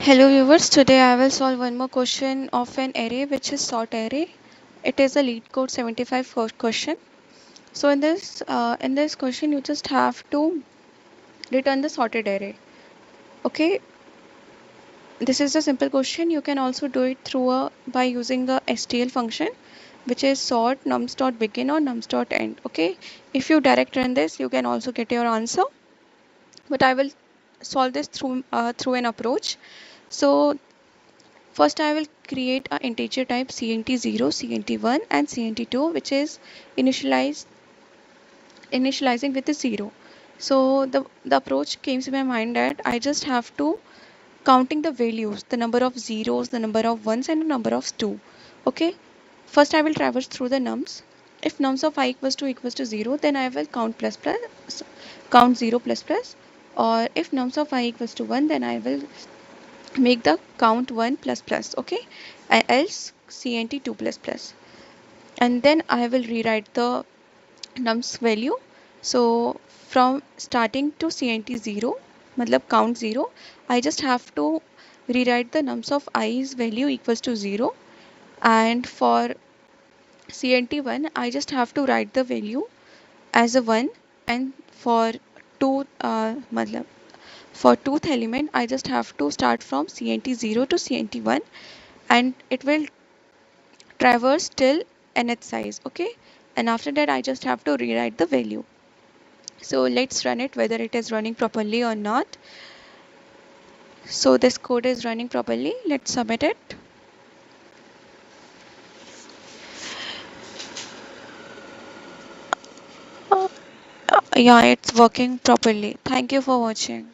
Hello viewers, today I will solve one more question of an array which is sort array. It is a LeetCode 75 first question. So in this question you just have to return the sorted array. Okay, this is a simple question. You can also do it by using a STL function which is sort nums.begin or nums.end. Okay, if you direct run this you can also get your answer, but I will solve this through an approach. So first, I will create an integer type cnt0, cnt1, and cnt2, which is initializing with the 0. So the approach came to my mind that I just have to counting the values, the number of zeros, the number of ones, and the number of two. Okay. First, I will traverse through the nums. If nums of I equals to 0, then I will count 0 plus plus. Or if nums of I equals to 1, then I will make the count 1 plus plus. Okay, else cnt 2 plus plus, and then I will rewrite the nums value. So from starting to cnt 0 matlab count 0, I just have to rewrite the nums of i's value equals to 0, and for cnt 1 I just have to write the value as a 1, and for two matlab for tooth element I just have to start from cnt 0 to cnt 1, and it will traverse till nth size. Okay, and after that I just have to rewrite the value. So let's run it whether it is running properly or not. So this code is running properly. Let's submit it. Yeah, it's working properly. Thank you for watching.